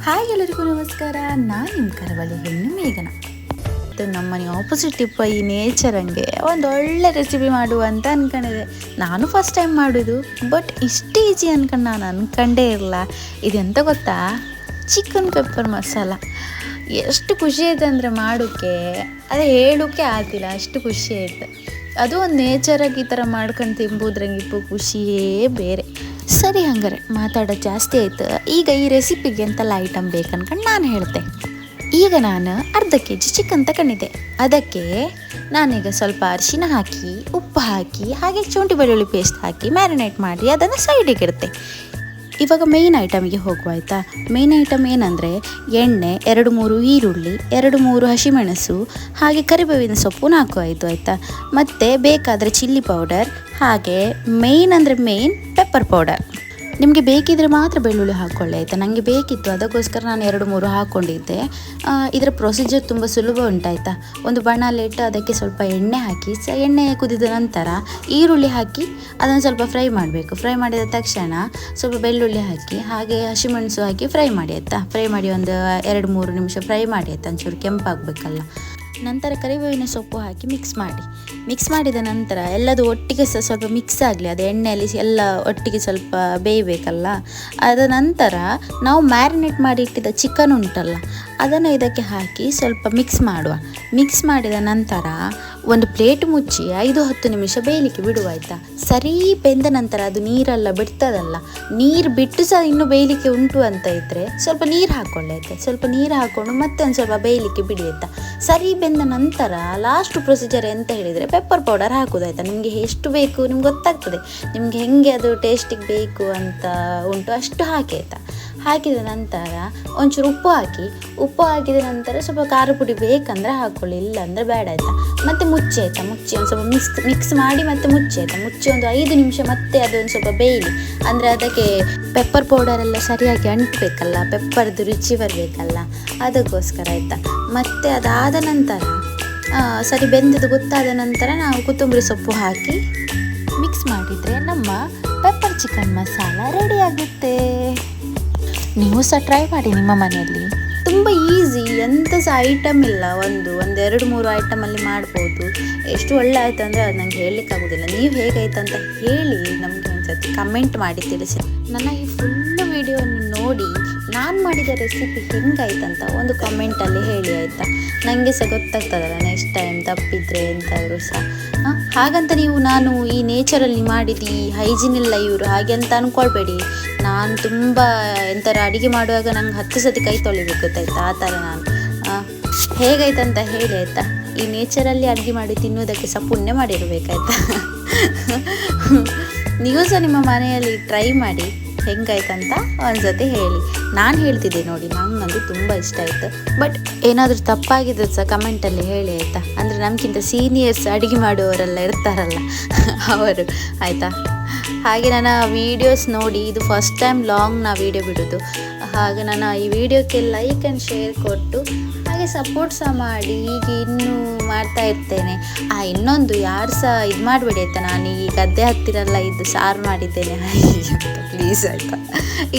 Hi ಎಲ್ಲರಿಗೂ ನಮಸ್ಕಾರ. ನಾನು ನಿಮ್ಮ ಕರಾವಳಿ ಹೆಣ್ಣು ಮೇಘನ. ನಮ್ಮನೆ ಆಪೋಸಿಟ್ ಇಪ್ಪ ಈ ನೇಚರಂಗೆ ಒಂದು ಒಳ್ಳೆ ರೆಸಿಪಿ ಮಾಡುವ ಅಂತ ಅಂದ್ಕೊಂಡಿದ್ದೆ. ನಾನು ಫಸ್ಟ್ ಟೈಮ್ ಮಾಡೋದು, ಬಟ್ ಇಷ್ಟು ಈಜಿ ಅನ್ಕೊಂಡು ನಾನು ಅಂದ್ಕೊಂಡೇ ಇರಲ್ಲ. ಇದೆಂತ ಗೊತ್ತಾ, ಚಿಕನ್ ಪೆಪ್ಪರ್ ಮಸಾಲ. ಎಷ್ಟು ಖುಷಿ ಆಯ್ತು ಅಂದರೆ ಮಾಡೋಕ್ಕೆ, ಅದೇ ಹೇಳೋಕ್ಕೆ ಆಗ್ತಿಲ್ಲ, ಅಷ್ಟು ಖುಷಿ ಆಯ್ತು. ಅದು ಒಂದು ನೇಚರಾಗಿ ಈ ಥರ ಮಾಡ್ಕೊಂಡು ತಿಂಬೋದ್ರಂಗಿಪ್ಪು ಖುಷಿಯೇ ಬೇರೆ. ಸರಿ, ಹಂಗಾರೆ ಮಾತಾಡೋದು ಜಾಸ್ತಿ ಆಯ್ತು. ಈಗ ಈ ರೆಸಿಪಿಗೆ ಎಂತೆಲ್ಲ ಐಟಮ್ ಬೇಕನ್ಕೊಂಡು ನಾನು ಹೇಳ್ತೆ. ಈಗ ನಾನು ಅರ್ಧ kg ಚಿಕನ್ ತಗೊಂಡಿದ್ದೆ. ಅದಕ್ಕೆ ನಾನೀಗ ಸ್ವಲ್ಪ ಅರಿಶಿನ ಹಾಕಿ, ಉಪ್ಪು ಹಾಕಿ, ಹಾಗೆ ಶುಂಠಿ ಬೆಳ್ಳುಳ್ಳಿ ಪೇಸ್ಟ್ ಹಾಕಿ ಮ್ಯಾರಿನೇಟ್ ಮಾಡಿ ಅದನ್ನು ಸೈಡಿಗೆ ಇಡುತ್ತೆ. ಇವಾಗ ಮೇಯ್ನ್ ಐಟಮಿಗೆ ಹೋಗುವ ಆಯಿತಾ. ಮೇಯ್ನ್ ಐಟಮ್ ಏನಂದರೆ ಎಣ್ಣೆ, 2-3 ಈರುಳ್ಳಿ, 2-3 ಹಸಿಮೆಣಸು, ಹಾಗೆ ಕರಿಬೇವಿನ ಸೊಪ್ಪು 4-5 ಆಯಿತಾ. ಮತ್ತು ಬೇಕಾದರೆ ಚಿಲ್ಲಿ ಪೌಡರ್, ಹಾಗೆ ಮೇಯ್ನ್ ಅಂದರೆ ಮೇಯ್ನ್ ಪೆಪ್ಪರ್ ಪೌಡರ್. ನಿಮಗೆ ಬೇಕಿದ್ರೆ ಮಾತ್ರ ಬೆಳ್ಳುಳ್ಳಿ ಹಾಕ್ಕೊಳ್ಳಿ ಆಯಿತಾ. ನನಗೆ ಬೇಕಿತ್ತು, ಅದಕ್ಕೋಸ್ಕರ ನಾನು 2-3 ಹಾಕ್ಕೊಂಡಿದ್ದೆ. ಇದರ ಪ್ರೊಸೀಜರ್ ತುಂಬ ಸುಲಭ ಉಂಟಾಯ್ತಾ. ಒಂದು ಬಾಣಲೆಯಿಟ್ಟು ಅದಕ್ಕೆ ಸ್ವಲ್ಪ ಎಣ್ಣೆ ಹಾಕಿ, ಎಣ್ಣೆ ಕುದಿದ ನಂತರ ಈರುಳ್ಳಿ ಹಾಕಿ ಅದನ್ನು ಸ್ವಲ್ಪ ಫ್ರೈ ಮಾಡಬೇಕು. ಫ್ರೈ ಮಾಡಿದ ತಕ್ಷಣ ಸ್ವಲ್ಪ ಬೆಳ್ಳುಳ್ಳಿ ಹಾಕಿ, ಹಾಗೆ ಹಸಿಮೆಣಸು ಹಾಕಿ ಫ್ರೈ ಮಾಡಿ ಆಯಿತಾ. ಫ್ರೈ ಮಾಡಿ ಒಂದು 2-3 ನಿಮಿಷ ಫ್ರೈ ಮಾಡಿ ಆಯಿತಾ, ಒಂಚೂರು ಕೆಂಪಾಗಬೇಕಲ್ಲ. ನಂತರ ಕರಿಬೇವಿನ ಸೊಪ್ಪು ಹಾಕಿ ಮಿಕ್ಸ್ ಮಾಡಿದ ನಂತರ ಎಲ್ಲದು ಒಟ್ಟಿಗೆ ಸ್ವಲ್ಪ ಮಿಕ್ಸ್ ಆಗಲಿ. ಅದು ಎಣ್ಣೆಯಲ್ಲಿ ಎಲ್ಲ ಒಟ್ಟಿಗೆ ಸ್ವಲ್ಪ ಬೇಯಬೇಕಲ್ಲ. ಅದ ನಂತರ ನಾವು ಮ್ಯಾರಿನೇಟ್ ಮಾಡಿ ಇಟ್ಟಿದ್ದ ಚಿಕನ್ ಉಂಟಲ್ಲ, ಅದನ್ನು ಇದಕ್ಕೆ ಹಾಕಿ ಸ್ವಲ್ಪ ಮಿಕ್ಸ್ ಮಾಡಿದ ನಂತರ ಒಂದು ಪ್ಲೇಟ್ ಮುಚ್ಚಿ 5-10 ನಿಮಿಷ ಬೇಯಲಿಕ್ಕೆ ಬಿಡುವ ಆಯಿತಾ. ಸರಿ ಬೆಂದ ನಂತರ ಅದು ನೀರೆಲ್ಲ ಬಿಡ್ತದಲ್ಲ, ನೀರು ಬಿಟ್ಟು ಸಹ ಇನ್ನೂ ಬೇಯಲಿಕ್ಕೆ ಉಂಟು ಅಂತ ಇದ್ದರೆ ಸ್ವಲ್ಪ ನೀರು ಹಾಕ್ಕೊಳ್ಳಿ ಆಯಿತಾ. ಸ್ವಲ್ಪ ನೀರು ಹಾಕ್ಕೊಂಡು ಮತ್ತೆ ಒಂದು ಸ್ವಲ್ಪ ಬೇಯಲಿಕ್ಕೆ ಬಿಡಿ ಆಯಿತಾ. ಸರಿ ಬೆಂದ ನಂತರ ಲಾಸ್ಟ್ ಪ್ರೊಸೀಜರ್ ಎಂತ ಹೇಳಿದರೆ ಪೆಪ್ಪರ್ ಪೌಡರ್ ಹಾಕೋದಾಯ್ತಾ. ನಿಮಗೆ ಎಷ್ಟು ಬೇಕು ನಿಮ್ಗೆ ಗೊತ್ತಾಗ್ತದೆ, ನಿಮಗೆ ಹೆಂಗೆ ಅದು ಟೇಸ್ಟಿಗೆ ಬೇಕು ಅಂತ ಉಂಟು ಅಷ್ಟು ಹಾಕಿ ಆಯಿತಾ. ಹಾಕಿದ ನಂತರ ಒಂಚೂರು ಉಪ್ಪು ಹಾಕಿದ ನಂತರ ಸ್ವಲ್ಪ ಖಾರ ಪುಡಿ ಬೇಕಂದರೆ ಹಾಕ್ಕೊಳ್ಳಿ, ಇಲ್ಲ ಅಂದರೆ ಬೇಡ ಆಯಿತಾ. ಮತ್ತು ಮುಚ್ಚಿ ಆಯಿತಾ. ಮುಚ್ಚಿ ಒಂದು ಸ್ವಲ್ಪ ಮಿಕ್ಸ್ ಮಾಡಿ ಮತ್ತೆ ಮುಚ್ಚಿ ಆಯಿತಾ. ಮುಚ್ಚಿ ಒಂದು 5 ನಿಮಿಷ ಮತ್ತೆ ಅದೊಂದು ಸ್ವಲ್ಪ ಬೇಯಲಿ. ಅಂದರೆ ಅದಕ್ಕೆ ಪೆಪ್ಪರ್ ಪೌಡರೆಲ್ಲ ಸರಿಯಾಗಿ ಅಂಟಬೇಕಲ್ಲ, ಪೆಪ್ಪರ್ದು ರುಚಿ ಬರಬೇಕಲ್ಲ, ಅದಕ್ಕೋಸ್ಕರ ಆಯಿತಾ. ಮತ್ತು ಅದಾದ ನಂತರ ಸರಿ ಬೆಂದದ್ದು ಗೊತ್ತಾದ ನಂತರ ನಾವು ಕೊತ್ತಂಬರಿ ಸೊಪ್ಪು ಹಾಕಿ ಮಿಕ್ಸ್ ಮಾಡಿದರೆ ನಮ್ಮ ಪೆಪ್ಪರ್ ಚಿಕನ್ ಮಸಾಲ ರೆಡಿ ಆಗುತ್ತೆ. ನೀವು ಸಹ ಟ್ರೈ ಮಾಡಿ ನಿಮ್ಮ ಮನೆಯಲ್ಲಿ. ತುಂಬ ಈಸಿ, ಎಂಥ ಸಹ ಐಟಮ್ ಇಲ್ಲ, ಒಂದು 2-3 ಐಟಮಲ್ಲಿ ಮಾಡ್ಬೋದು. ಎಷ್ಟು ಒಳ್ಳೆ ಆಯಿತು ಅಂದರೆ ಅದು ನಂಗೆ ಹೇಳಲಿಕ್ಕಾಗೋದಿಲ್ಲ. ನೀವು ಹೇಗಾಯ್ತು ಅಂತ ಹೇಳಿ ನಮಗೆ ಒಂದ್ಸತಿ ಕಮೆಂಟ್ ಮಾಡಿ ತಿಳಿಸಿ. ನನ್ನ ಈ ಫುಲ್ಲು ವಿಡಿಯೋವನ್ನು ನೋಡಿ ನಾನು ಮಾಡಿದ ರೆಸಿಪಿ ಹೆಂಗಾಯ್ತಂತ ಒಂದು ಕಮೆಂಟಲ್ಲಿ ಹೇಳಿ ಆಯಿತಾ. ನನಗೆ ಸಹ ಗೊತ್ತಾಗ್ತದಲ್ಲ ನೆಕ್ಸ್ಟ್ ಟೈಮ್ ತಪ್ಪಿದ್ರೆ ಎಂತಾದರೂ ಸಹ. ಹಾಗಂತ ನೀವು ನಾನು ಈ ನೇಚರಲ್ಲಿ ಮಾಡಿದ್ದು ಈ ಹೈಜಿನ್ ಇಲ್ಲ ಇವರು ಹಾಗೆ ಅಂತ ಅಂದ್ಕೊಳ್ಬೇಡಿ. ನಾನು ತುಂಬ ಎಂಥರ ಅಡುಗೆ ಮಾಡುವಾಗ ನಂಗೆ 10 ಸತಿ ಕೈ ತೊಳಿಬೇಕು ಗೊತ್ತಾಯ್ತಾ. ಆ ಥರ ನಾನು ಹೇಗಾಯ್ತಂತ ಹೇಳಿ ಆಯಿತಾ. ಈ ನೇಚರಲ್ಲಿ ಅಡುಗೆ ಮಾಡಿ ತಿನ್ನೋದಕ್ಕೆ ಸಹ ಪುಣ್ಯ ಮಾಡಿರಬೇಕಾಯ್ತಾ. ನೀವು ಸಹ ನಿಮ್ಮ ಮನೆಯಲ್ಲಿ ಟ್ರೈ ಮಾಡಿ ಹೆಂಗಾಯ್ತಂತ ಒಂದ್ಸತಿ ಹೇಳಿ. ನಾನು ಹೇಳ್ತಿದ್ದೆ ನೋಡಿ, ನಂಗಂತೂ ತುಂಬ ಇಷ್ಟ ಆಯಿತು. ಬಟ್ ಏನಾದರೂ ತಪ್ಪಾಗಿದ್ರೆ ಸಹ ಕಮೆಂಟಲ್ಲಿ ಹೇಳಿ ಆಯಿತಾ. ಅಂದರೆ ನಮಗಿಂತ ಸೀನಿಯರ್ಸ್ ಅಡುಗೆ ಮಾಡುವವರೆಲ್ಲ ಇರ್ತಾರಲ್ಲ ಅವರು ಆಯಿತಾ. ಹಾಗೆ ನನ್ನ ವೀಡಿಯೋಸ್ ನೋಡಿ, ಇದು ಫಸ್ಟ್ ಟೈಮ್ ಲಾಂಗ್ ನಾ ವೀಡಿಯೋ ಬಿಡೋದು. ಹಾಗೆ ನಾನು ಈ ವಿಡಿಯೋಕ್ಕೆ ಲೈಕ್ ಆ್ಯಂಡ್ ಶೇರ್ ಕೊಟ್ಟು ಹಾಗೆ ಸಪೋರ್ಟ್ ಸಹ ಮಾಡಿ. ಈಗ ಇನ್ನೂ ಮಾಡ್ತಾ ಇರ್ತೇನೆ. ಇನ್ನೊಂದು ಯಾರು ಸಹ ಇದು ಮಾಡಬೇಡಿ ಆಯಿತಾ. ನಾನು ಈ ಗದ್ದೆ ಹತ್ತಿರಲ್ಲ ಇದು ಸಾರು ಮಾಡಿದ್ದೇನೆ ಅಂತ ಪ್ಲೀಸ್ ಆಯಿತಾ.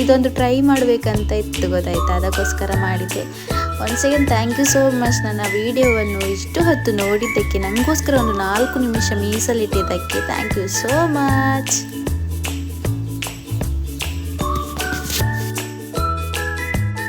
ಇದೊಂದು ಟ್ರೈ ಮಾಡಬೇಕಂತ ಇತ್ತು ಗೊತ್ತಾಯ್ತಾ, ಅದಕ್ಕೋಸ್ಕರ ಮಾಡಿದ್ದೆ. Once again thank you so much. ನನ್ನ ವೀಡಿಯೋವನ್ನು ಇಷ್ಟು ಹೊತ್ತು ನೋಡಿದ್ದಕ್ಕೆ, ನನಗೋಸ್ಕರ ಒಂದು 4 ನಿಮಿಷ ಮೀಸಲಿಟ್ಟಿದ್ದಕ್ಕೆ ಥ್ಯಾಂಕ್ ಯು ಸೋ ಮಚ್.